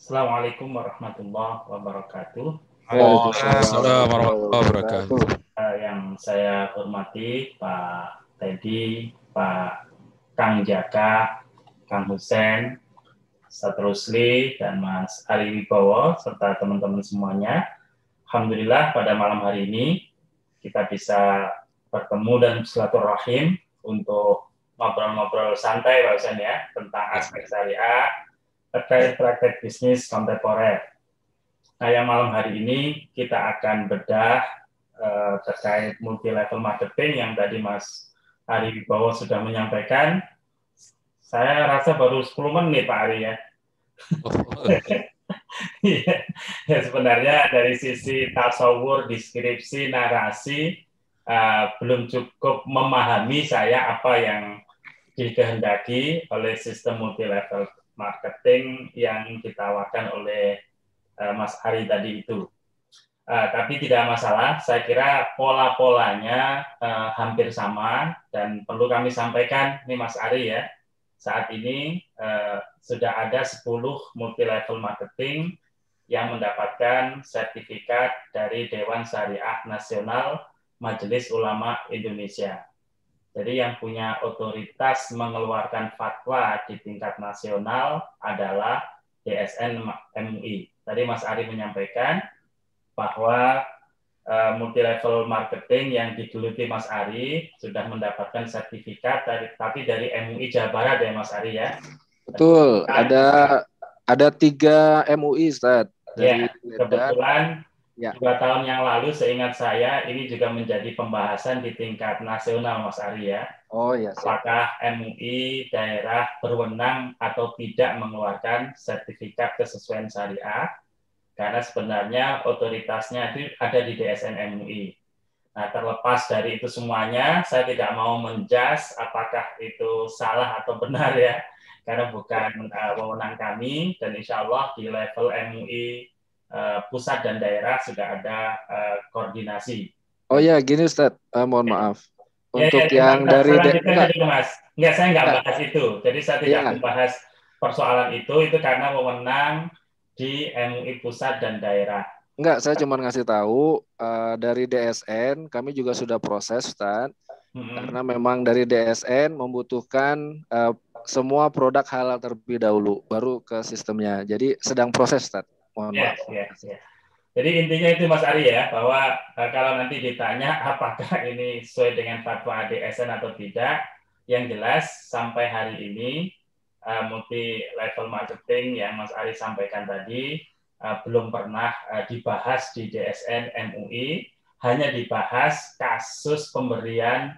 Assalamualaikum warahmatullahi wabarakatuh. Waalaikumsalam Waalaikumsalam warahmatullahi warahmatullahi wabarakatuh. wabarakatuh. Yang saya hormati Pak Teddy, Pak Kang Jaka, Kang Hussein, Ustadz Rusli, dan Mas Ari Wibowo, serta teman-teman semuanya. Alhamdulillah pada malam hari ini kita bisa bertemu dan silaturahim untuk ngobrol-ngobrol santai Pak Hussein ya, tentang aspek syariah terkait praktek bisnis kontemporer. Nah, yang malam hari ini kita akan bedah terkait multi level marketing yang tadi Mas Ari Wibowo sudah menyampaikan. Saya rasa baru 10 menit Pak Ari ya. Ya, sebenarnya dari sisi tasawur, deskripsi, narasi belum cukup memahami saya apa yang dikehendaki oleh sistem multi level marketing yang ditawarkan oleh Mas Ari tadi itu. Tapi tidak masalah, saya kira pola-polanya hampir sama dan perlu kami sampaikan nih Mas Ari ya. Saat ini sudah ada 10 multi level marketing yang mendapatkan sertifikat dari Dewan Syariah Nasional Majelis Ulama Indonesia. Jadi yang punya otoritas mengeluarkan fatwa di tingkat nasional adalah DSN MUI. Tadi Mas Ari menyampaikan bahwa multi level marketing yang digeluti Mas Ari sudah mendapatkan sertifikat tapi dari MUI Jawa Barat ya Mas Ari ya. Betul, ada 3 MUI Ustaz. Ya, kebetulan ya. 2 tahun yang lalu seingat saya ini juga menjadi pembahasan di tingkat nasional Mas Ari ya. Oh ya. Apakah MUI daerah berwenang atau tidak mengeluarkan sertifikat kesesuaian syariah? Karena sebenarnya otoritasnya itu ada di DSN MUI. Nah, terlepas dari itu semuanya, saya tidak mau menjas apakah itu salah atau benar ya, karena bukan wewenang kami, dan insya Allah di level MUI pusat dan daerah sudah ada koordinasi. Oh ya, gini Ustaz, mohon maaf. Untuk ya, yang dari Enggak, saya nggak bahas itu. Jadi saya tidak membahas persoalan itu karena wewenang di MUI pusat dan daerah. Enggak, saya cuma ngasih tahu dari DSN kami juga sudah proses Ustaz. Karena memang dari DSN membutuhkan semua produk halal terlebih dahulu baru ke sistemnya. Jadi sedang proses Ustaz. Mohon maaf. Ya. Jadi intinya itu Mas Ari ya, bahwa kalau nanti ditanya apakah ini sesuai dengan fatwa DSN atau tidak, yang jelas sampai hari ini multi level marketing yang Mas Ari sampaikan tadi belum pernah dibahas di DSN MUI, hanya dibahas kasus pemberian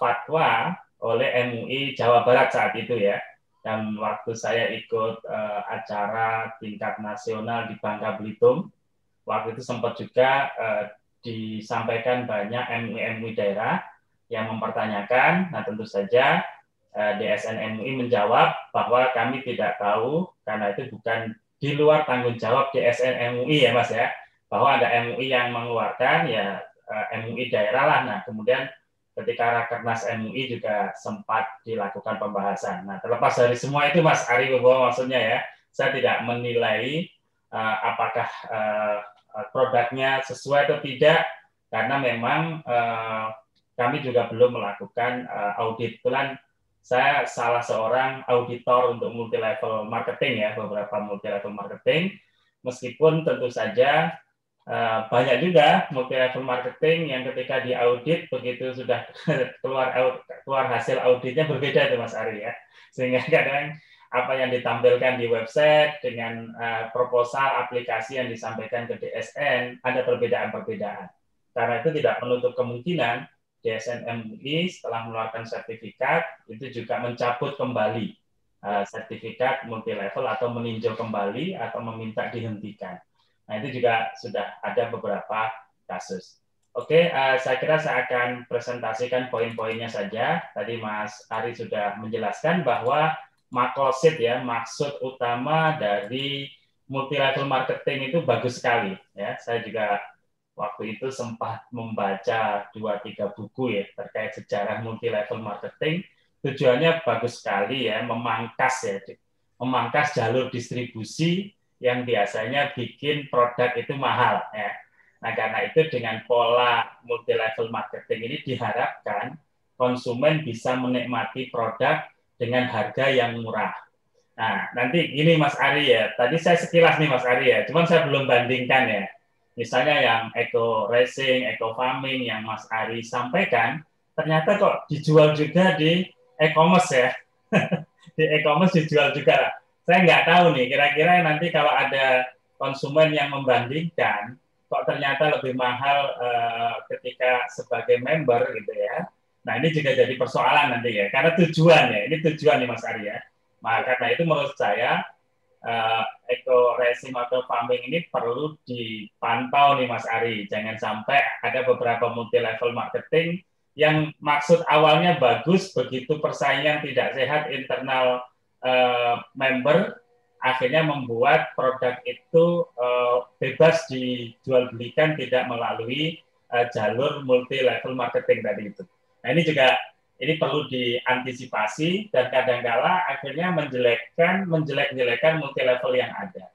fatwa oleh MUI Jawa Barat saat itu ya. Dan waktu saya ikut acara tingkat nasional di Bangka Belitung, waktu itu sempat juga disampaikan banyak MUI daerah yang mempertanyakan. Nah, tentu saja DSN MUI menjawab bahwa kami tidak tahu karena itu bukan di luar tanggung jawab DSN MUI ya Mas ya, bahwa ada MUI yang mengeluarkan ya MUI daerah lah. Nah, kemudian ketika Rakernas MUI juga sempat dilakukan pembahasan. Nah, terlepas dari semua itu Mas Ari Wibowo maksudnya ya, saya tidak menilai apakah produknya sesuai atau tidak, karena memang kami juga belum melakukan audit. Kebetulan saya salah seorang auditor untuk multi level marketing ya, beberapa multi level marketing, meskipun tentu saja banyak juga multi level marketing yang ketika diaudit begitu sudah keluar hasil auditnya berbeda itu Mas Ari ya, sehingga kadang apa yang ditampilkan di website dengan proposal aplikasi yang disampaikan ke DSN ada perbedaan-perbedaan. Karena itu tidak menutup kemungkinan DSN MUI setelah mengeluarkan sertifikat itu juga mencabut kembali sertifikat multi level atau meninjau kembali atau meminta dihentikan. Nah, itu juga sudah ada beberapa kasus. Oke, saya kira saya akan presentasikan poin-poinnya saja. Tadi Mas Ari sudah menjelaskan bahwa makosid ya, maksud utama dari multi level marketing itu bagus sekali ya. Saya juga waktu itu sempat membaca 2-3 buku ya terkait sejarah multi level marketing. Tujuannya bagus sekali ya, memangkas jalur distribusi yang biasanya bikin produk itu mahal ya. Nah, karena itu dengan pola multi level marketing ini diharapkan konsumen bisa menikmati produk dengan harga yang murah. Nah, nanti gini Mas Ari ya, tadi saya sekilas nih Mas Ari ya, cuman saya belum bandingkan ya. Misalnya yang eco racing, eco farming yang Mas Ari sampaikan, ternyata kok dijual juga di e-commerce ya. Di e-commerce dijual juga. Saya nggak tahu nih, kira-kira nanti kalau ada konsumen yang membandingkan, kok ternyata lebih mahal ketika sebagai member gitu ya. Nah, ini juga jadi persoalan nanti ya, karena tujuan ya, ini tujuan nih Mas Ari ya. Maka karena itu menurut saya eco racing atau farming ini perlu dipantau nih Mas Ari. Jangan sampai ada beberapa multi level marketing yang maksud awalnya bagus, begitu persaingan tidak sehat internal member, akhirnya membuat produk itu bebas dijual belikan tidak melalui jalur multi level marketing tadi itu. Nah ini juga ini perlu diantisipasi dan kadang-kala akhirnya menjelek-jelekan multi level yang ada.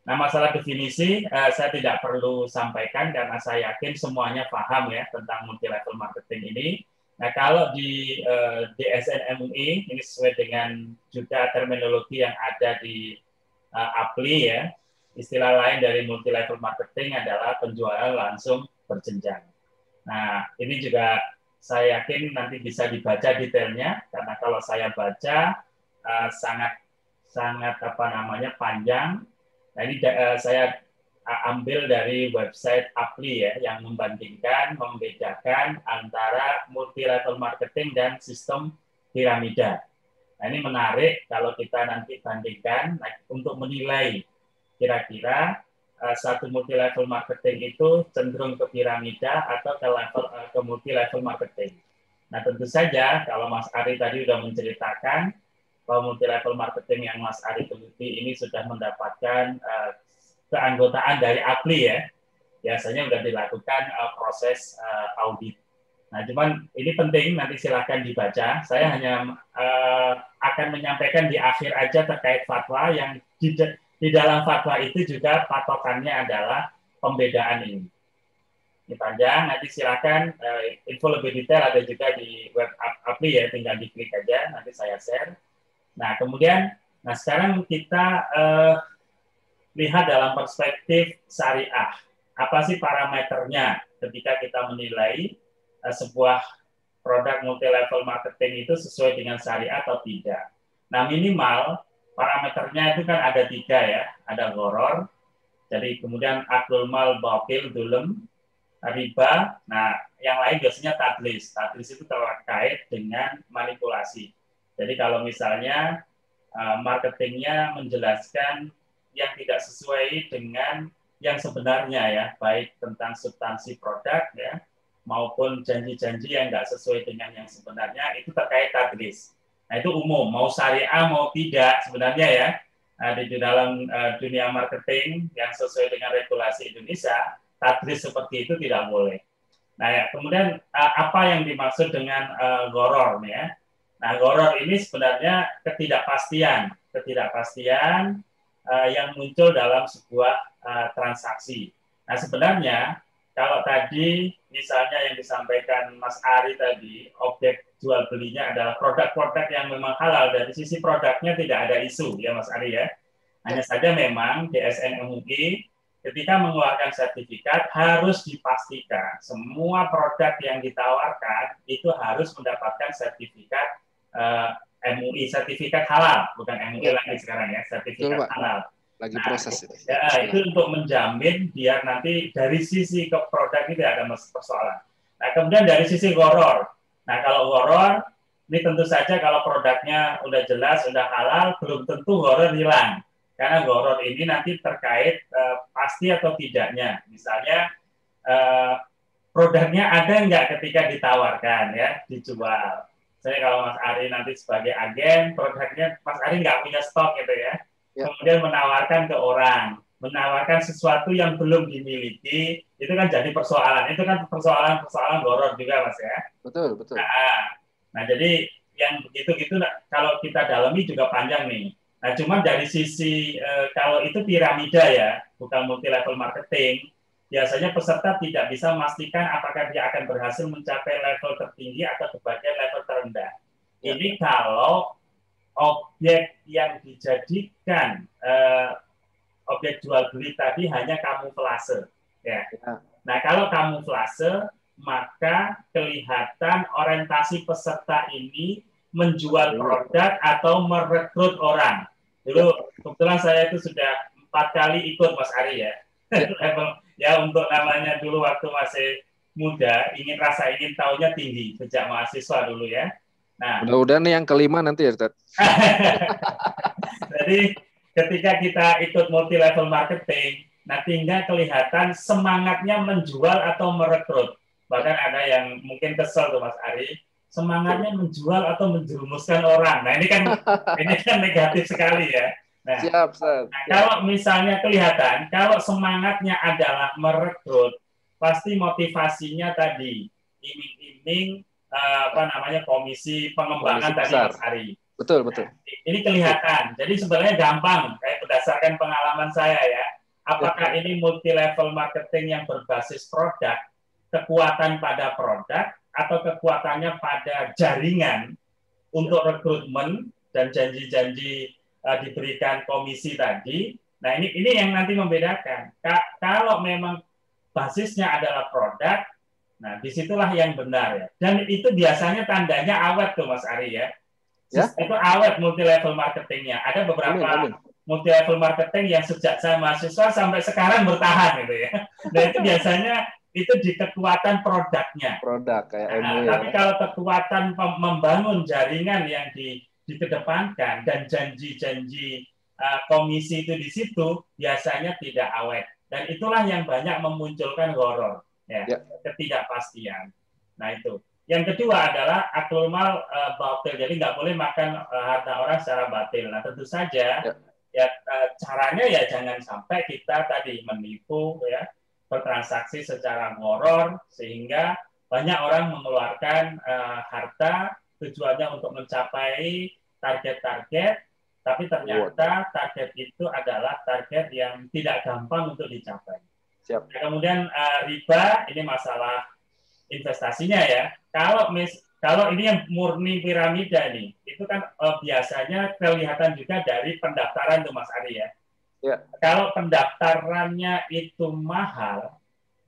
Nah, masalah definisi saya tidak perlu sampaikan karena saya yakin semuanya paham ya tentang multi level marketing ini. Nah, kalau di DSN MUI ini sesuai dengan juga terminologi yang ada di APLI ya. Istilah lain dari multi level marketing adalah penjualan langsung berjenjang. Nah, ini juga saya yakin nanti bisa dibaca detailnya karena kalau saya baca sangat panjang. Nah ini saya ambil dari website APLI ya yang membedakan antara multi level marketing dan sistem piramida. Nah ini menarik kalau kita nanti bandingkan untuk menilai kira-kira satu multi level marketing itu cenderung ke piramida atau ke multi level marketing. Nah tentu saja kalau Mas Ari tadi sudah menceritakan bahwa multi level marketing yang Mas Ari teliti ini sudah mendapatkan keanggotaan dari APLI ya, biasanya sudah dilakukan proses audit. Nah cuman ini penting nanti silakan dibaca. Saya hanya akan menyampaikan di akhir aja terkait fatwa yang di dalam fatwa itu juga patokannya adalah pembedaan ini. Ini panjang, nanti silakan info lebih detail ada juga di web APLI ya, tinggal diklik aja, nanti saya share. Nah kemudian, sekarang kita lihat dalam perspektif syariah. Apa sih parameternya ketika kita menilai sebuah produk multi level marketing itu sesuai dengan syariah atau tidak? Nah minimal parameternya itu kan ada 3 ya, ada gharar, jadi kemudian aklul mal batil dulem, riba, nah yang lain biasanya tadlis. Tadlis itu terkait dengan manipulasi. Jadi kalau misalnya marketingnya menjelaskan yang tidak sesuai dengan yang sebenarnya ya, baik tentang substansi produk ya, maupun janji-janji yang nggak sesuai dengan yang sebenarnya, itu terkait tadlis. Nah itu umum, mau syariah mau tidak sebenarnya ya. Nah, di dalam dunia marketing yang sesuai dengan regulasi Indonesia, tadlis seperti itu tidak boleh. Nah ya, kemudian apa yang dimaksud dengan gharar ya? Nah gharar ini sebenarnya ketidakpastian yang muncul dalam sebuah transaksi. Nah sebenarnya kalau tadi misalnya yang disampaikan Mas Ari tadi, objek jual belinya adalah produk-produk yang memang halal, dari sisi produknya tidak ada isu ya Mas Ari ya. Hanya saja memang DSN MUI ketika mengeluarkan sertifikat harus dipastikan semua produk yang ditawarkan itu harus mendapatkan sertifikat MUI, sertifikat halal, bukan MUI lagi sekarang ya, sertifikat halal. Lagi proses itu. Ya, itu untuk menjamin biar nanti dari sisi ke produk itu ada persoalan. Nah, kemudian dari sisi gharar. Nah, kalau gharar, ini tentu saja kalau produknya udah jelas, udah halal, belum tentu gharar hilang. Karena gharar ini nanti terkait pasti atau tidaknya. Misalnya produknya ada nggak ketika ditawarkan ya, dijual. Saya kalau Mas Ari nanti sebagai agen, produknya Mas Ari nggak punya stok gitu ya. Kemudian menawarkan ke orang, menawarkan sesuatu yang belum dimiliki, itu kan jadi persoalan. Itu kan persoalan gharar juga, Mas ya. Betul. Nah, jadi yang begitu-gitu kalau kita dalami juga panjang nih. Nah, cuman dari sisi kalau itu piramida ya, bukan multi level marketing, biasanya peserta tidak bisa memastikan apakah dia akan berhasil mencapai level tertinggi atau ke bagian level terendah. Ya. Ini kalau objek yang dijadikan objek jual beli tadi hanya kamuflase. Ya. Ya. Nah, kalau kamuflase, maka kelihatan orientasi peserta ini menjual produk atau merekrut orang. Dulu kebetulan saya itu sudah 4 kali ikut Mas Ari ya. Ya untuk namanya dulu waktu masih muda, ingin tahunya tinggi sejak mahasiswa dulu ya. Nah, mudah-mudahan nih yang kelima nanti ya, Ustaz. Jadi ketika kita ikut multi level marketing, nah tinggal kelihatan semangatnya menjual atau merekrut. Bahkan ada yang mungkin kesel tuh Mas Ari, semangatnya menjual atau menjerumuskan orang. Nah ini kan negatif sekali ya. Nah, siap. Kalau misalnya kelihatan, kalau semangatnya adalah merekrut, pasti motivasinya tadi iming-iming komisi pengembangan tadi Mas Ari. Betul. Nah, ini kelihatan. Jadi sebenarnya gampang, kayak berdasarkan pengalaman saya ya. Apakah ini multi level marketing yang berbasis produk, kekuatan pada produk, atau kekuatannya pada jaringan untuk rekrutmen dan janji-janji diberikan komisi tadi. Nah ini yang nanti membedakan. Kalau memang basisnya adalah produk, nah disitulah yang benar ya. Dan itu biasanya tandanya awet tuh Mas Ari ya. Itu awet multi level marketingnya. Ada beberapa multi level marketing yang sejak saya mahasiswa sampai sekarang bertahan gitu ya. Nah itu biasanya itu di kekuatan produknya. Tapi kalau kekuatan membangun jaringan yang dikedepankan dan janji-janji komisi itu di situ biasanya tidak awet. Dan itulah yang banyak memunculkan horor, ya, ketidakpastian. Nah itu. Yang kedua adalah aklul mal batil. Jadi nggak boleh makan harta orang secara batil. Nah tentu saja caranya ya jangan sampai kita tadi menipu ya, bertransaksi secara ngoror sehingga banyak orang mengeluarkan harta tujuannya untuk mencapai target-target, tapi ternyata target itu adalah target yang tidak gampang untuk dicapai. Nah, kemudian riba, ini masalah investasinya ya. Kalau ini yang murni piramida nih, itu kan biasanya kelihatan juga dari pendaftaran tuh Mas Ari ya. Kalau pendaftarannya itu mahal,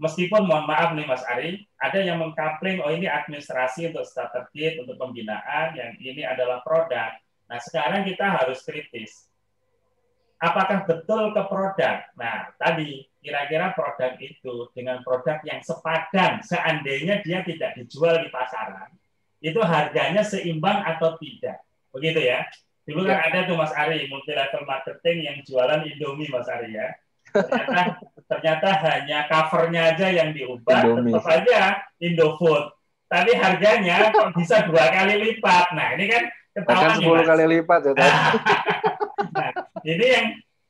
meskipun mohon maaf nih Mas Ari, ada yang mengkapling, oh ini administrasi untuk starter kit, untuk pembinaan, yang ini adalah produk. Nah sekarang kita harus kritis. Apakah betul ke produk? Nah tadi kira-kira produk itu dengan produk yang sepadan, seandainya dia tidak dijual di pasaran, itu harganya seimbang atau tidak. Begitu ya. Dulu kan ada tuh Mas Ari, multi level marketing yang jualan Indomie Mas Ari ya. Ternyata hanya covernya aja yang diubah, tetap aja Indofood. Tapi harganya kok bisa 2 kali lipat. Nah ini kan ketahuan 10 kali lipat ya. Nah,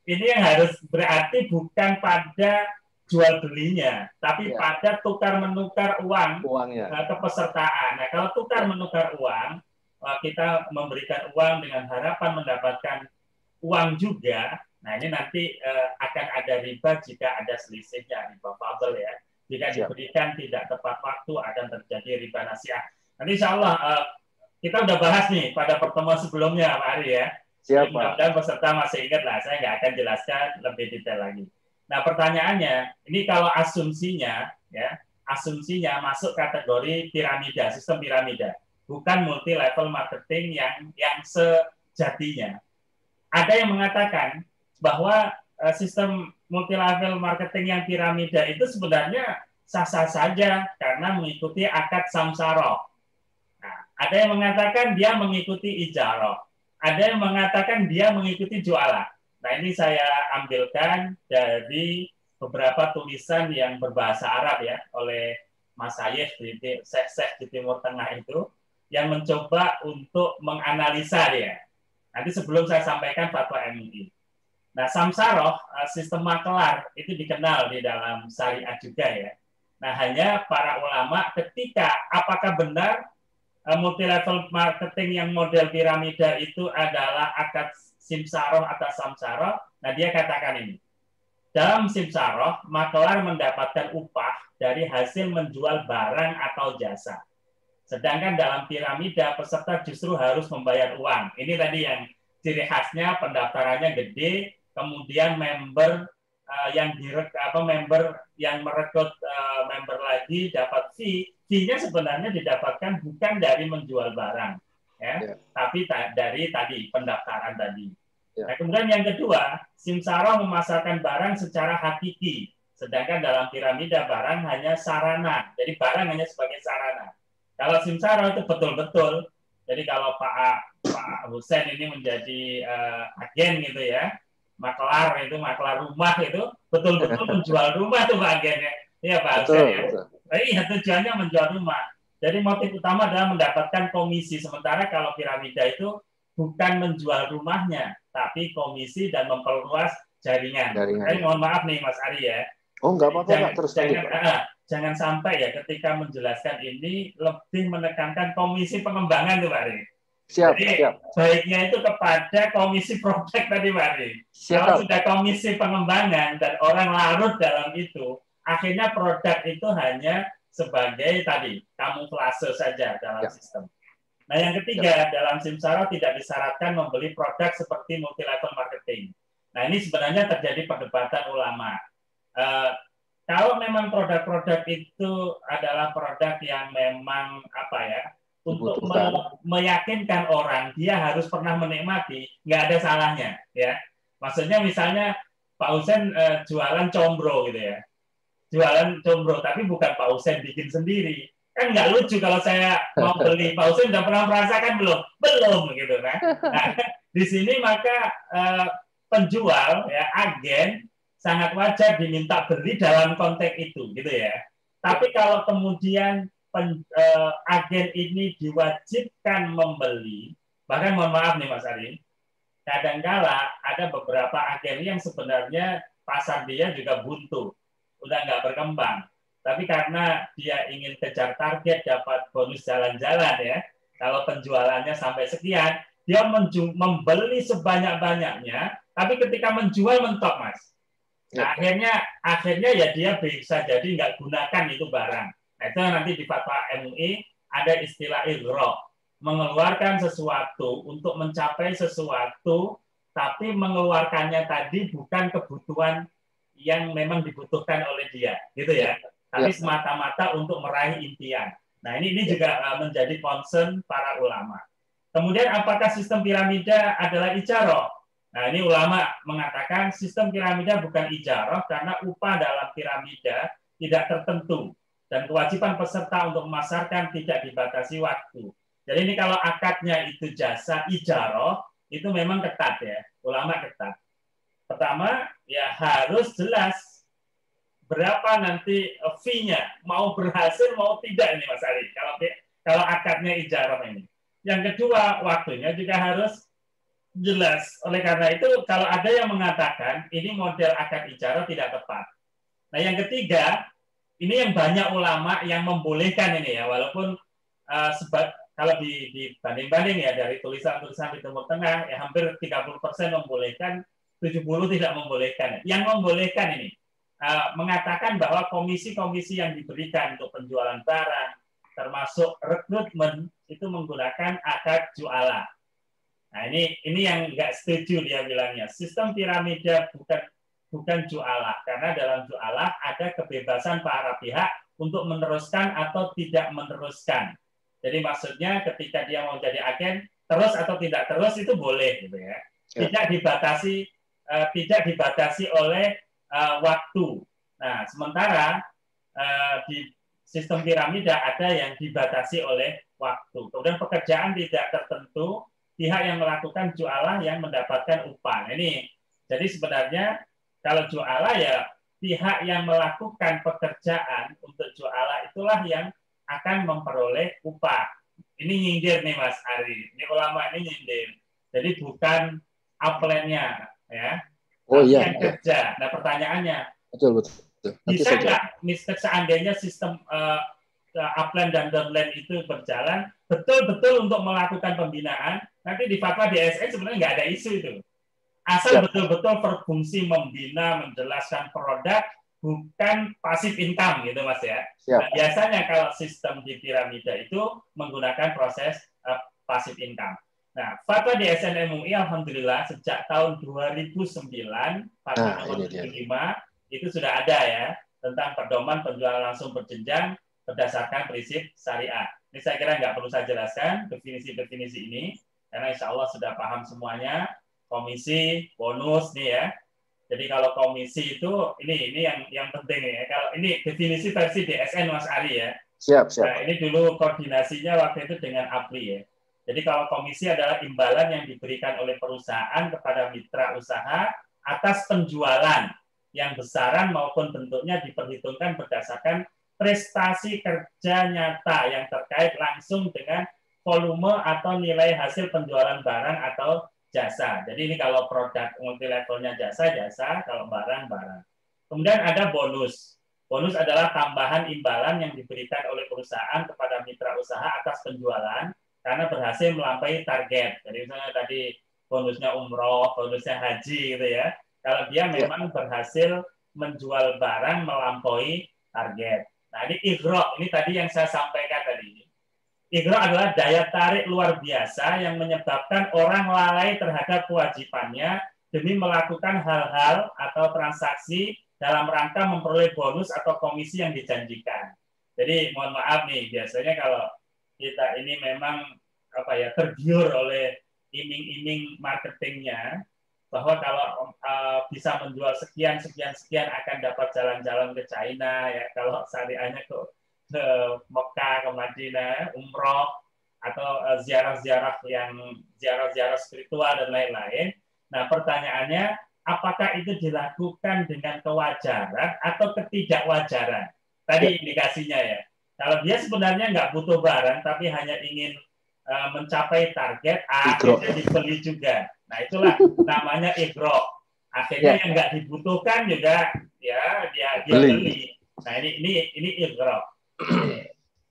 ini yang harus berarti bukan pada jual belinya, tapi pada tukar menukar uangnya kepesertaan. Nah, kalau tukar menukar uang, kita memberikan uang dengan harapan mendapatkan uang juga. Nah, ini nanti akan ada riba jika ada selisihnya, riba fadl ya. Jika diberikan tidak tepat waktu akan terjadi riba nasiah. Nanti insya Allah kita udah bahas nih pada pertemuan sebelumnya Pak Ari ya. Mudah-mudahan peserta masih ingat lah, saya nggak akan jelaskan lebih detail lagi. Nah pertanyaannya, ini kalau asumsinya masuk kategori piramida, sistem piramida, bukan multi level marketing yang sejatinya. Ada yang mengatakan bahwa sistem multi level marketing yang piramida itu sebenarnya sah-sah saja karena mengikuti akad samsaroh. Nah, ada yang mengatakan dia mengikuti ijaroh. Ada yang mengatakan dia mengikuti jualan. Nah ini saya ambilkan dari beberapa tulisan yang berbahasa Arab ya oleh Mas Sayyid di Syekh di Timur Tengah itu yang mencoba untuk menganalisa dia. Nanti sebelum saya sampaikan fatwa MUI. Nah samsaroh sistem makelar itu dikenal di dalam syariat juga ya. Nah hanya para ulama ketika apakah benar multi level marketing yang model piramida itu adalah akad simsaroh atau samsaroh. Nah, dia katakan ini. Dalam simsaroh, makelar mendapatkan upah dari hasil menjual barang atau jasa. Sedangkan dalam piramida, peserta justru harus membayar uang. Ini tadi yang ciri khasnya, pendaftarannya gede, kemudian member member yang merekrut member lagi dapat fee-nya sebenarnya didapatkan bukan dari menjual barang, ya, tapi dari tadi pendaftaran tadi. Nah, kemudian yang kedua, simsaroh memasarkan barang secara hakiki, sedangkan dalam piramida barang hanya sarana. Jadi barang hanya sebagai sarana. Kalau simsaroh itu betul-betul. Jadi kalau Pak Husein ini menjadi agen gitu ya, maklar rumah itu betul-betul menjual rumah tuh Pak agennya. Iya Pak Husein ya. Iya, tujuannya menjual rumah. Jadi motif utama adalah mendapatkan komisi. Sementara kalau piramida itu bukan menjual rumahnya, tapi komisi dan memperluas jaringan. Mohon maaf nih Mas Ari ya. Oh, nggak apa-apa Pak, terus jangan sampai ya ketika menjelaskan ini lebih menekankan komisi pengembangan tuh Pak Ari. Jadi baiknya itu kepada komisi proyek tadi Pak Ari. Kalau sudah komisi pengembangan dan orang larut dalam itu, akhirnya produk itu hanya sebagai tadi kamuflase saja dalam sistem. Nah, yang ketiga, dalam simsaroh tidak disyaratkan membeli produk seperti multi level marketing. Nah, ini sebenarnya terjadi perdebatan ulama. Kalau memang produk-produk itu adalah produk yang memang untuk meyakinkan orang dia harus pernah menikmati, nggak ada salahnya, ya. Maksudnya misalnya Pak Husein jualan combro gitu ya, jualan combro, tapi bukan Pak Husein bikin sendiri. Kan nggak lucu kalau saya mau beli, Pak Husein udah pernah merasakan belum gitu kan. Nah, di sini maka penjual ya agen sangat wajar diminta beli dalam konteks itu gitu ya. Tapi kalau kemudian agen ini diwajibkan membeli, bahkan mohon maaf nih Mas Ari, kadangkala ada beberapa agen yang sebenarnya pasar dia juga buntu, udah nggak berkembang. Tapi karena dia ingin kejar target, dapat bonus jalan-jalan ya, kalau penjualannya sampai sekian, dia membeli sebanyak-banyaknya, tapi ketika menjual mentok Mas. Nah, akhirnya ya dia bisa jadi nggak gunakan itu barang. Nah, itu nanti di fatwa MUI ada istilah ighra, mengeluarkan sesuatu untuk mencapai sesuatu, tapi mengeluarkannya tadi bukan kebutuhan yang memang dibutuhkan oleh dia, gitu ya. Tapi semata-mata untuk meraih impian. Nah, ini juga menjadi concern para ulama. Kemudian apakah sistem piramida adalah ijarah? Nah, ini ulama mengatakan sistem piramida bukan ijarah karena upah dalam piramida tidak tertentu dan kewajiban peserta untuk memasarkan tidak dibatasi waktu. Jadi ini kalau akadnya itu jasa ijarah, itu memang ketat ya, ulama ketat. Pertama, ya harus jelas berapa nanti fee-nya, mau berhasil mau tidak ini Mas Ari, kalau akadnya ijarah ini. Yang kedua, waktunya juga harus jelas. Oleh karena itu, kalau ada yang mengatakan ini model akad ijarah tidak tepat. Nah, yang ketiga, ini yang banyak ulama yang membolehkan ini ya, walaupun kalau dibanding-banding ya dari tulisan-tulisan di Timur Tengah, ya hampir 30% membolehkan, 70% tidak membolehkan. Yang membolehkan ini mengatakan bahwa komisi-komisi yang diberikan untuk penjualan barang, termasuk rekrutmen, itu menggunakan akad jualah. Nah, ini yang nggak setuju dia bilangnya. Sistem piramida bukan jualah, karena dalam jualah ada kebebasan para pihak untuk meneruskan atau tidak meneruskan. Jadi maksudnya ketika dia mau jadi agen, terus atau tidak terus itu boleh, gitu ya. Tidak dibatasi oleh waktu. Nah, sementara di sistem piramida ada yang dibatasi oleh waktu. Kemudian pekerjaan tidak tertentu, pihak yang melakukan jualah yang mendapatkan upah. Nah, ini jadi sebenarnya kalau jualah ya pihak yang melakukan pekerjaan untuk jualah itulah yang akan memperoleh upah. Ini nyindir nih Mas Ari. Ini ulama ini nyindir. Jadi bukan upline-nya ya. Oh iya. Yang kerja. Nah, pertanyaannya, betul. Bisa nggak seandainya sistem upline dan downline itu berjalan betul-betul untuk melakukan pembinaan, nanti di fatwa DSN sebenarnya nggak ada isu itu. Asal betul-betul berfungsi membina, menjelaskan produk, bukan pasif income gitu Mas ya. Nah, biasanya kalau sistem di piramida itu menggunakan proses pasif income. Nah, fatwa DSN MUI alhamdulillah sejak tahun 2009 fatwa nomor 75 itu sudah ada ya tentang pedoman penjualan langsung berjenjang berdasarkan prinsip syariah. Ini saya kira nggak perlu saya jelaskan definisi-definisi ini karena insya Allah sudah paham semuanya. Komisi, bonus nih ya. Jadi kalau komisi itu ini yang penting ya. Kalau ini definisi versi DSN Mas Ari ya. Siap. Nah, ini dulu koordinasinya waktu itu dengan APRI ya. Jadi kalau komisi adalah imbalan yang diberikan oleh perusahaan kepada mitra usaha atas penjualan yang besaran maupun bentuknya diperhitungkan berdasarkan prestasi kerja nyata yang terkait langsung dengan volume atau nilai hasil penjualan barang atau jasa. Jadi ini kalau produk multi levelnya jasa, kalau barang. Kemudian ada bonus. Bonus adalah tambahan imbalan yang diberikan oleh perusahaan kepada mitra usaha atas penjualan karena berhasil melampaui target. Jadi misalnya tadi bonusnya umroh, bonusnya haji gitu ya. Kalau dia memang berhasil menjual barang melampaui target. Nah ini ighra, ini tadi yang saya sampaikan tadi. Ighra adalah daya tarik luar biasa yang menyebabkan orang lalai terhadap kewajibannya demi melakukan hal-hal atau transaksi dalam rangka memperoleh bonus atau komisi yang dijanjikan. Jadi mohon maaf nih, biasanya kalau kita ini memang tergiur oleh iming-iming marketingnya bahwa kalau bisa menjual sekian akan dapat jalan-jalan ke China ya, kalau syariahnya ke Mekah, ke Madinah, umroh atau ziarah-ziarah spiritual dan lain-lain. Nah, pertanyaannya apakah itu dilakukan dengan kewajaran atau ketidakwajaran? Tadi indikasinya ya. Kalau dia sebenarnya nggak butuh barang tapi hanya ingin mencapai target, akhirnya dibeli juga. Nah, itulah namanya ighra. Akhirnya yang nggak dibutuhkan juga ya dia beli. Nah, ini ighra.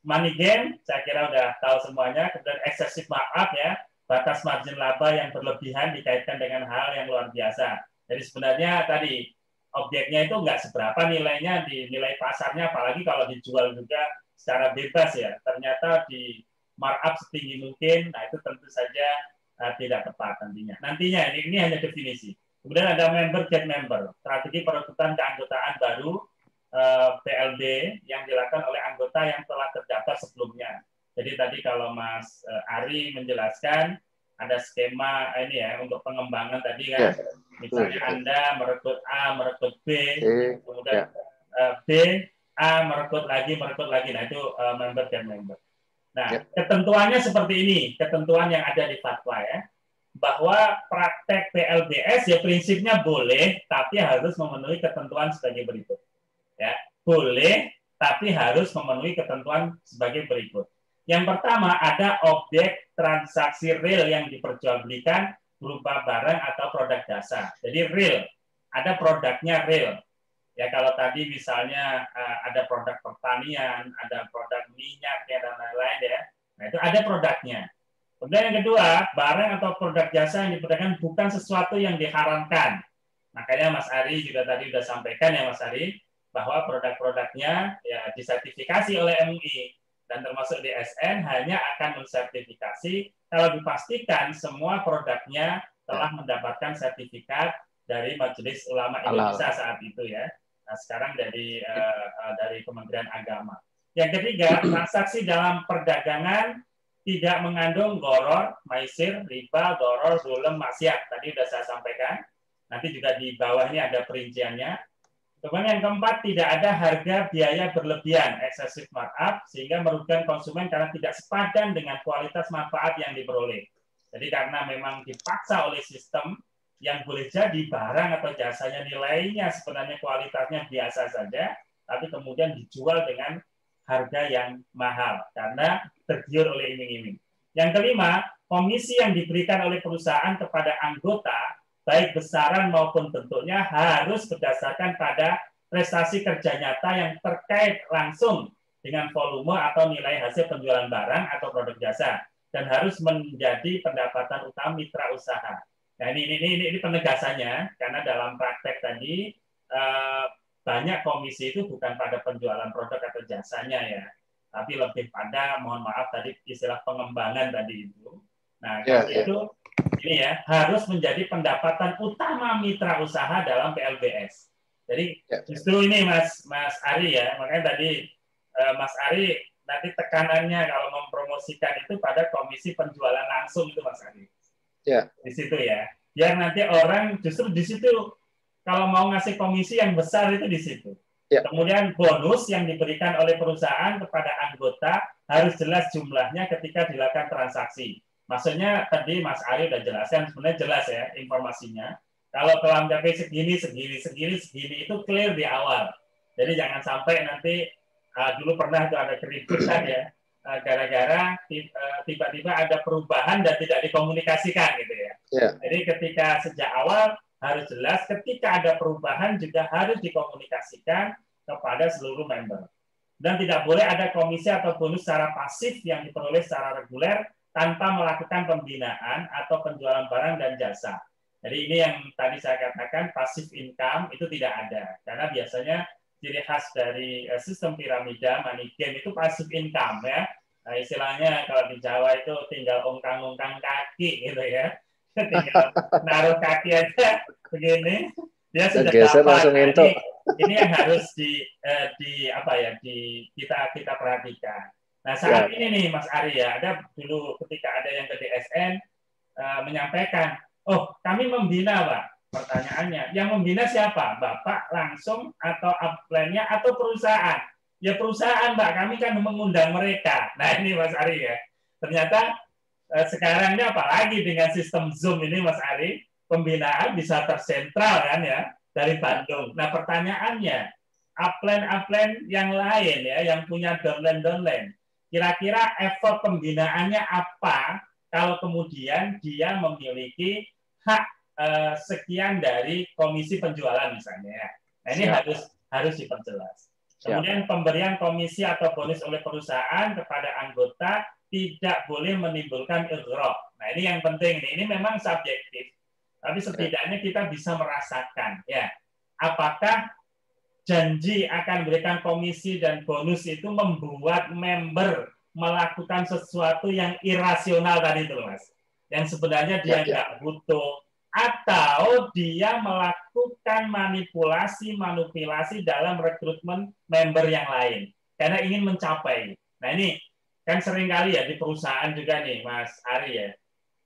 Money game, saya kira udah tahu semuanya. Kemudian excessive markup ya, batas margin laba yang berlebihan dikaitkan dengan hal yang luar biasa. Jadi sebenarnya tadi objeknya itu nggak seberapa nilainya di nilai pasarnya, apalagi kalau dijual juga secara bebas ya. Ternyata di markup setinggi mungkin, nah itu tentu saja tidak tepat nantinya. Nantinya ini hanya definisi. Kemudian ada member get member, strategi perekrutan keanggotaan baru PLB yang dilakukan oleh anggota yang telah terdaftar sebelumnya. Jadi tadi kalau Mas Ari menjelaskan ada skema ini ya untuk pengembangan tadi kan, misalnya Anda merekrut A, merekrut B, kemudian B, A merekrut lagi. Nah itu member dan member. Nah ketentuannya seperti ini, ketentuan yang ada di fatwa ya, bahwa praktek PLBS ya prinsipnya boleh, tapi harus memenuhi ketentuan sebagai berikut. Ya, boleh, tapi harus memenuhi ketentuan sebagai berikut. Yang pertama, ada objek transaksi real yang diperjualbelikan berupa barang atau produk jasa. Jadi real, ada produknya real. Ya kalau tadi misalnya ada produk pertanian, ada produk minyak ya, dan lain-lain ya. Nah itu ada produknya. Kemudian yang kedua, barang atau produk jasa yang diperdagangkan bukan sesuatu yang diharamkan. Makanya Mas Ari juga tadi sudah sampaikan ya Mas Ari, bahwa produk-produknya ya disertifikasi oleh MUI dan termasuk DSN hanya akan mensertifikasi kalau dipastikan semua produknya telah mendapatkan sertifikat dari Majelis Ulama Indonesia saat itu ya. Nah, sekarang dari Kementerian Agama. Yang ketiga, transaksi dalam perdagangan tidak mengandung gharar, maisir, riba, dharar, zulm, maksiat. Tadi sudah saya sampaikan. Nanti juga di bawahnya ada perinciannya. Kemudian yang keempat, tidak ada harga biaya berlebihan, excessive markup, sehingga merugikan konsumen karena tidak sepadan dengan kualitas manfaat yang diperoleh. Jadi karena memang dipaksa oleh sistem yang boleh jadi barang atau jasanya nilainya sebenarnya kualitasnya biasa saja, tapi kemudian dijual dengan harga yang mahal karena tergiur oleh iming-iming. Yang kelima, komisi yang diberikan oleh perusahaan kepada anggota baik besaran maupun bentuknya harus berdasarkan pada prestasi kerja nyata yang terkait langsung dengan volume atau nilai hasil penjualan barang atau produk jasa dan harus menjadi pendapatan utama mitra usaha. Nah, ini penegasannya, karena dalam praktek tadi banyak komisi itu bukan pada penjualan produk atau jasanya ya, tapi lebih pada, mohon maaf tadi istilah pengembangan tadi itu. Nah, karena itu ini ya harus menjadi pendapatan utama mitra usaha dalam PLBS. Jadi justru ini Mas Ari ya, makanya tadi Mas Ari nanti tekanannya kalau mempromosikan itu pada komisi penjualan langsung itu Mas Ari. Di situ ya. Biar nanti orang justru di situ kalau mau ngasih komisi yang besar itu di situ. Kemudian bonus yang diberikan oleh perusahaan kepada anggota harus jelas jumlahnya ketika dilakukan transaksi. Maksudnya tadi Mas Ari udah jelaskan, sebenarnya jelas ya informasinya. Kalau kelangkaan segini itu clear di awal. Jadi jangan sampai nanti dulu pernah itu ada keributan ya, gara-gara tiba-tiba ada perubahan dan tidak dikomunikasikan gitu ya. Jadi ketika sejak awal harus jelas, ketika ada perubahan juga harus dikomunikasikan kepada seluruh member. Dan tidak boleh ada komisi atau bonus secara pasif yang diperoleh secara reguler tanpa melakukan pembinaan atau penjualan barang dan jasa. Jadi ini yang tadi saya katakan passive income itu tidak ada. Karena biasanya ciri khas dari sistem piramida money game itu passive income ya. Nah, istilahnya kalau di Jawa itu tinggal ongkang-ongkang kaki gitu ya. Tinggal naruh kaki aja begini dia sudah dapat. Nah, ini yang harus kita perhatikan. Nah saat ini nih Mas Ari ya, ada dulu ketika ada yang ke DSN menyampaikan, oh kami membina Pak. Pertanyaannya, yang membina siapa? Bapak langsung atau upline-nya atau perusahaan? Ya perusahaan Pak, kami kan mengundang mereka. Nah ini Mas Ari ya, ternyata sekarang ini apalagi dengan sistem Zoom ini Mas Ari, pembinaan bisa tersentral kan ya dari Bandung. Nah pertanyaannya, upline yang lain ya yang punya downline, kira-kira effort pembinaannya apa kalau kemudian dia memiliki hak sekian dari komisi penjualan misalnya ya. Nah ini harus diperjelas. Kemudian pemberian komisi atau bonus oleh perusahaan kepada anggota tidak boleh menimbulkan igrok. Nah ini yang penting nih. Ini memang subjektif, tapi setidaknya kita bisa merasakan ya apakah janji akan memberikan komisi dan bonus itu membuat member melakukan sesuatu yang irasional tadi itu Mas, yang sebenarnya dia nggak butuh, atau dia melakukan manipulasi dalam rekrutmen member yang lain karena ingin mencapai. Nah ini kan sering kali ya di perusahaan juga nih Mas Ari ya,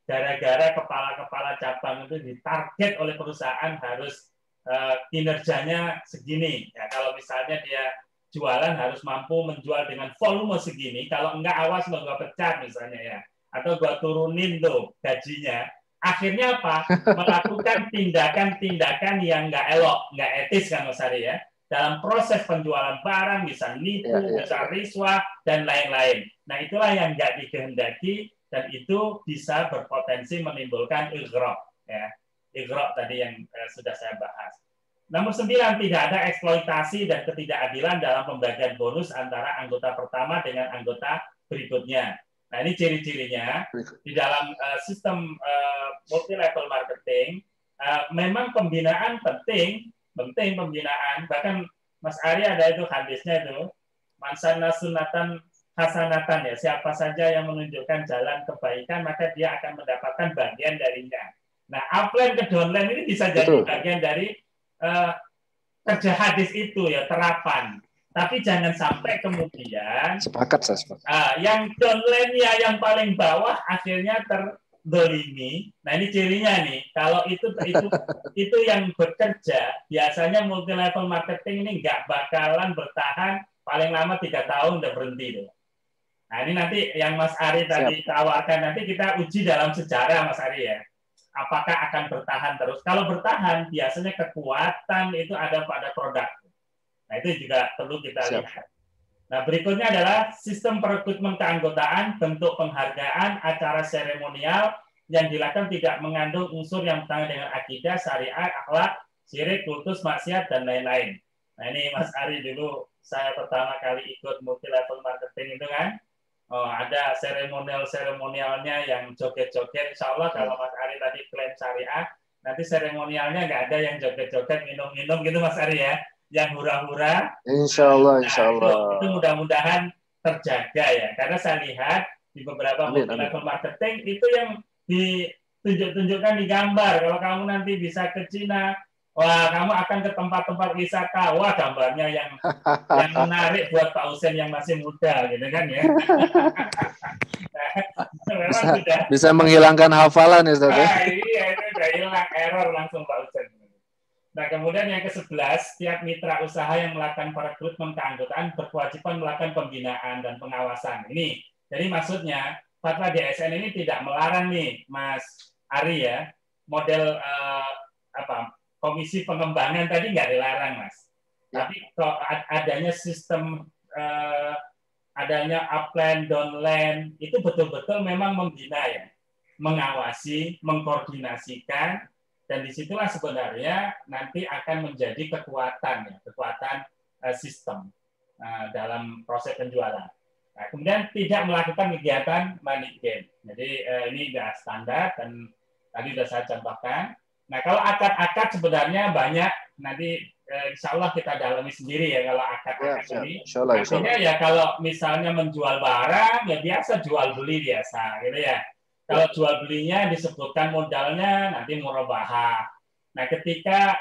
gara-gara kepala-kepala cabang itu ditarget oleh perusahaan harus kinerjanya segini. Ya, kalau misalnya dia jualan harus mampu menjual dengan volume segini, kalau enggak awas lo gua pecat misalnya ya, atau gua turunin tuh gajinya. Akhirnya apa? Melakukan tindakan-tindakan yang enggak elok, enggak etis kan Mas Ari ya. Dalam proses penjualan barang bisa nipu, bisa riswah dan lain-lain. Nah itulah yang enggak dikehendaki dan itu bisa berpotensi menimbulkan igrok ya. Igrok tadi yang sudah saya bahas. Nomor 9, tidak ada eksploitasi dan ketidakadilan dalam pembagian bonus antara anggota pertama dengan anggota berikutnya. Nah ini ciri-cirinya di dalam sistem multi level marketing. Memang pembinaan penting pembinaan. Bahkan Mas Ari ada itu hadisnya itu, man sanna sunnatan hasanatan ya. Siapa saja yang menunjukkan jalan kebaikan maka dia akan mendapatkan bagian darinya. Nah, upline ke downline ini bisa jadi bagian dari kerja hadis itu ya, terapan. Tapi jangan sampai kemudian yang downline ya yang paling bawah akhirnya terdolimi. Nah ini cirinya nih. Kalau itu yang bekerja biasanya multi level marketing ini nggak bakalan bertahan paling lama 3 tahun udah berhenti tuh. Nah ini nanti yang Mas Ari tadi tawarkan nanti kita uji dalam sejarah Mas Ari ya. Apakah akan bertahan terus? Kalau bertahan, biasanya kekuatan itu ada pada produk. Nah, itu juga perlu kita lihat. Nah, berikutnya adalah sistem perekrutmen keanggotaan, bentuk penghargaan, acara seremonial yang dilakukan tidak mengandung unsur yang bertentangan dengan akidah, syariat, akhlak, syirik, kultus, maksiat, dan lain-lain. Nah, ini Mas Ari dulu saya pertama kali ikut multi level marketing itu kan, Oh, ada seremonialnya yang joget-joget. Insya Allah kalau Mas Ari tadi klaim syariah, nanti seremonialnya nggak ada yang joget-joget, minum-minum gitu Mas Ari ya. Yang hura-hura. Insya Allah, Nah, insya Allah. itu mudah-mudahan terjaga ya. Karena saya lihat di beberapa level marketing itu yang ditunjuk-tunjukkan di gambar. Kalau kamu nanti bisa ke Cina, wah, kamu akan ke tempat-tempat wisata. Wah, gambarnya yang menarik buat Pak Husen yang masih muda, gitu kan ya. Bisa menghilangkan hafalan ya, Ustaz. Iya, itu udah hilang, error langsung Pak Husen. Nah, kemudian yang ke-11, setiap mitra usaha yang melakukan perekrutmen keanggotaan berkewajiban melakukan pembinaan dan pengawasan. Ini, jadi maksudnya fatwa DSN ini tidak melarang nih, Mas Ari ya, model komisi pengembangan tadi nggak dilarang, Mas. Ya. Tapi kalau adanya sistem adanya upland, downland, itu betul-betul memang membina ya, mengawasi, mengkoordinasikan, dan disitulah sebenarnya nanti akan menjadi kekuatan ya, kekuatan sistem dalam proses penjualan. Nah, kemudian tidak melakukan kegiatan money game. Jadi ini sudah standar dan tadi sudah saya contohkan. Nah, kalau akad-akad sebenarnya banyak, nanti insya Allah kita dalami sendiri ya kalau akad-akad ini. Artinya ya kalau misalnya menjual barang, ya biasa jual beli biasa gitu ya. Kalau jual belinya disebutkan modalnya nanti murabahah. Nah, ketika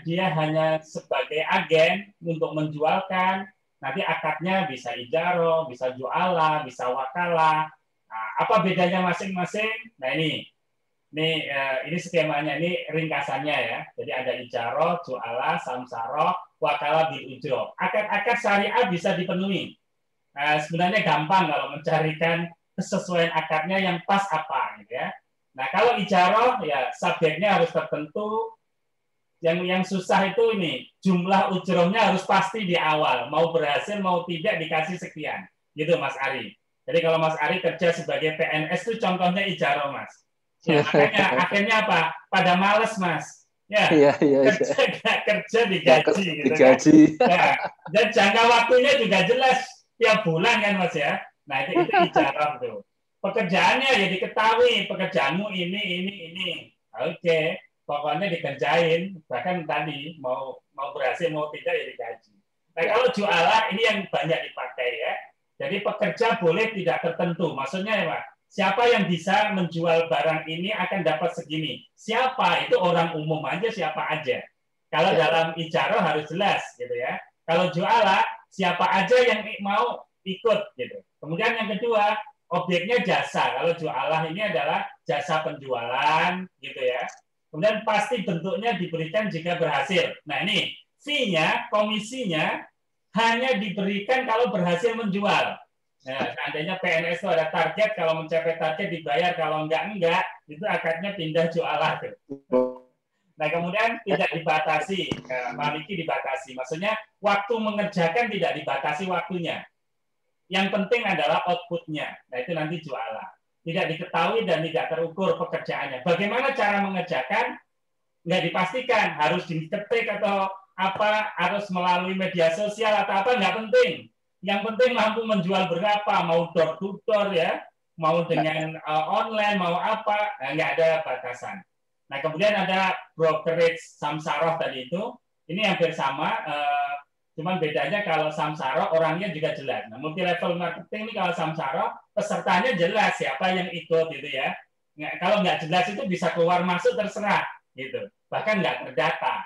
dia hanya sebagai agen untuk menjualkan, nanti akadnya bisa ijaro, bisa jualah, bisa wakalah. Nah, apa bedanya masing-masing? Nah, ini skemanya, ini ringkasannya ya. Jadi ada ijaro, jualah, samsaro, wakalah, bil ujro. Akad-akad syariah bisa dipenuhi. Nah, sebenarnya gampang kalau mencarikan kesesuaian akadnya yang pas apa gitu ya. Nah, kalau ijaro ya subjeknya harus tertentu. Yang susah itu ini jumlah ujrohnya harus pasti di awal, mau berhasil mau tidak dikasih sekian. Gitu Mas Ari. Jadi kalau Mas Ari kerja sebagai PNS itu contohnya ijaro, Mas. Ya, makanya akhirnya apa? Pada males, Mas. Ya, kerja digaji gitu digaji. Kan. Ya, dan jangka waktunya juga jelas tiap bulan kan Mas ya. Nah, itu ijarah tuh. Pekerjaannya ya diketahui, pekerjaanmu ini. Oke, pokoknya dikerjain, bahkan tadi mau berhasil mau tidak ya digaji. Nah, kalau jualan ini yang banyak dipakai ya. Jadi pekerja boleh tidak tertentu. Maksudnya ya, Pak, siapa yang bisa menjual barang ini akan dapat segini. Siapa? Itu orang umum aja, siapa aja. Kalau dalam ijarah harus jelas gitu ya. Kalau jualan, siapa aja yang mau ikut gitu. Kemudian yang kedua, objeknya jasa. Kalau jualah ini adalah jasa penjualan gitu ya. Kemudian pasti bentuknya diberikan jika berhasil. Nah, ini fee-nya, komisinya hanya diberikan kalau berhasil menjual. Nah, seandainya PNS itu ada target, kalau mencapai target dibayar, kalau enggak, itu akadnya pindah jualah. Nah, kemudian tidak dibatasi, maliki dibatasi. Maksudnya waktu mengerjakan tidak dibatasi waktunya. Yang penting adalah outputnya. Nah, itu nanti jualah. Tidak diketahui dan tidak terukur pekerjaannya. Bagaimana cara mengerjakan? Nggak dipastikan. Harus diketik atau apa? Harus melalui media sosial atau apa? Nggak penting. Yang penting mampu menjual berapa? Mau door to door ya? Mau dengan online? Mau apa? Nah, nggak ada batasan. Nah, kemudian ada brokerage samsaroh tadi itu. Ini hampir sama. Cuman bedanya kalau samsara orangnya juga jelas. Nah, multi level marketing ini kalau samsara pesertanya jelas siapa yang ikut gitu ya. Kalau nggak jelas itu bisa keluar masuk terserah gitu. Bahkan nggak terdata.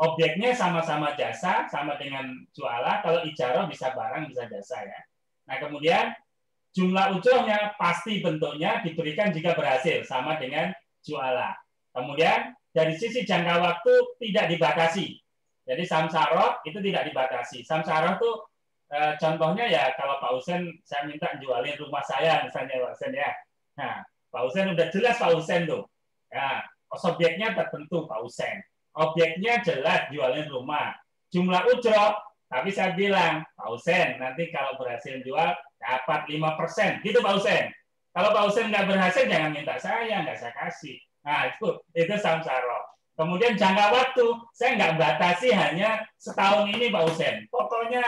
Objeknya sama-sama jasa, sama dengan jualah. Kalau ijarah bisa barang, bisa jasa ya. Nah, kemudian jumlah ujrohnya pasti bentuknya diberikan jika berhasil, sama dengan jualah. Kemudian dari sisi jangka waktu tidak dibatasi. Jadi samsara itu tidak dibatasi. Samsara itu contohnya ya kalau Pak Husen saya minta jualin rumah saya misalnya Pak Husen ya. Nah, Pak Husen udah jelas Pak Husen tuh. Ya, subjeknya tertentu Pak Husen. Objeknya jelas jualin rumah. Jumlah ujroh, tapi saya bilang Pak Husen nanti kalau berhasil jual dapat 5%. Gitu Pak Husen. Kalau Pak Husen nggak berhasil jangan minta saya, nggak saya kasih. Nah, itu samsara. Kemudian jangka waktu, saya nggak batasi hanya setahun ini Pak Husen. Pokoknya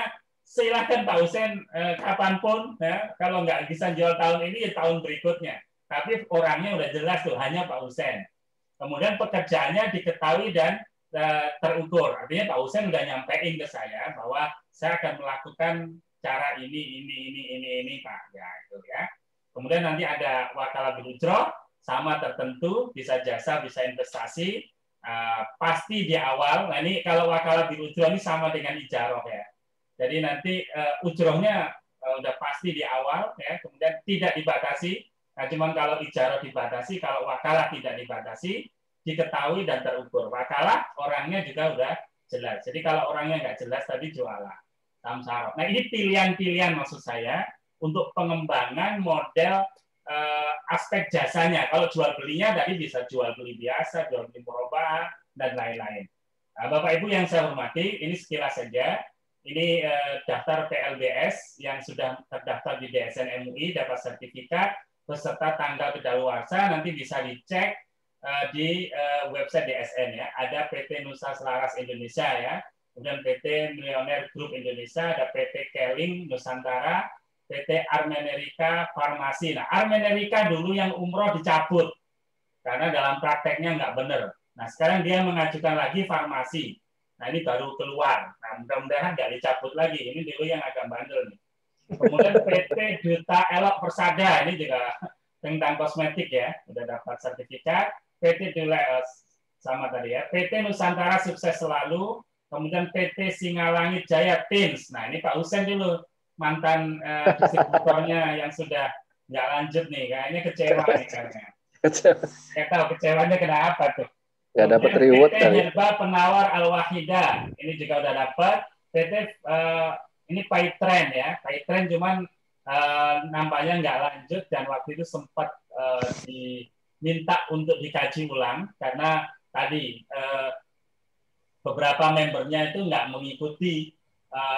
silahkan Pak Husen kapanpun, ya, kalau nggak bisa jual tahun ini, ya tahun berikutnya. Tapi orangnya udah jelas tuh, hanya Pak Husen. Kemudian pekerjaannya diketahui dan terukur. Artinya Pak Husen udah nyampein ke saya bahwa saya akan melakukan cara ini Pak. Ya, itu ya. Kemudian nanti ada wakalah bil ujroh, sama tertentu, bisa jasa, bisa investasi, pasti di awal. Nah ini kalau wakalah bil ujroh ini sama dengan ijaroh ya. Jadi nanti ujrohnya udah pasti di awal, ya. Kemudian tidak dibatasi. Nah, cuman kalau ijaroh dibatasi, kalau wakalah tidak dibatasi, diketahui dan terukur. Wakalah orangnya juga udah jelas. Jadi kalau orangnya nggak jelas tadi jualah samsara. Nah ini pilihan-pilihan maksud saya untuk pengembangan model aspek jasanya. Kalau jual belinya tadi bisa jual beli biasa, jual beli murabah dan lain-lain. Nah, Bapak Ibu yang saya hormati, ini sekilas saja. Ini daftar PLBS yang sudah terdaftar di DSN MUI, dapat sertifikat beserta tanggal kedaluarsa, nanti bisa dicek di website DSN ya. Ada PT Nusa Selaras Indonesia ya, kemudian PT Millionaire Group Indonesia, ada PT Keling Nusantara, PT Armenerica Farmasi. Nah, Armenerica dulu yang umroh dicabut karena dalam prakteknya nggak benar. Nah, sekarang dia mengajukan lagi farmasi. Nah, ini baru keluar. Nah, mudah-mudahan nggak dicabut lagi. Ini dulu yang agak bandel nih. Kemudian PT Duta Elok Persada, ini juga tentang kosmetik ya, sudah dapat sertifikat. PT Dula sama tadi ya. PT Nusantara Sukses Selalu, kemudian PT Singalangit Jaya Tins. Nah, ini Pak Husen dulu, mantan distributornya yang sudah nggak lanjut nih. Kayaknya kecewa nih karena. Saya tahu kecewanya kenapa tuh. Nggak dapat reward PT Herba Penawar Al-Wahida, ini juga udah dapat. PT ini Paitren ya, Paitren cuman nampaknya nggak lanjut dan waktu itu sempat diminta untuk dikaji ulang karena tadi beberapa membernya itu nggak mengikuti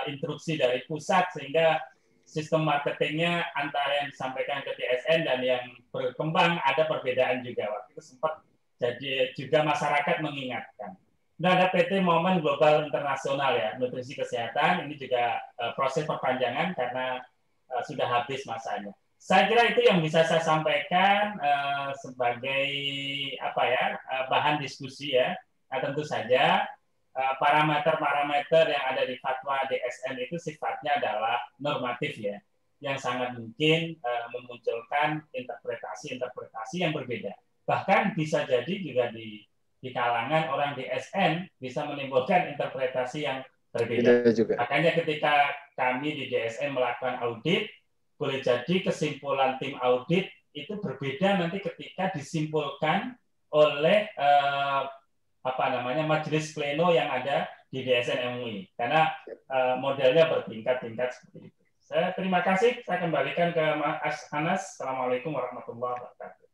instruksi dari pusat sehingga sistem marketingnya antara yang disampaikan ke DSN dan yang berkembang ada perbedaan juga. Waktu itu sempat jadi juga masyarakat mengingatkan. Nah, ada PT Momen Global Internasional ya, nutrisi kesehatan, ini juga proses perpanjangan karena sudah habis masanya. Saya kira itu yang bisa saya sampaikan sebagai apa ya, bahan diskusi ya. Nah, tentu saja parameter-parameter yang ada di fatwa DSN itu sifatnya adalah normatif ya, yang sangat mungkin memunculkan interpretasi-interpretasi yang berbeda. Bahkan bisa jadi juga di kalangan orang DSN bisa menimbulkan interpretasi yang berbeda. Makanya ketika kami di DSN melakukan audit, boleh jadi kesimpulan tim audit itu berbeda nanti ketika disimpulkan oleh majelis pleno yang ada di DSN MUI. Karena modelnya bertingkat-tingkat seperti itu. Saya terima kasih. Saya kembalikan ke Mas Anas. Assalamualaikum warahmatullahi wabarakatuh.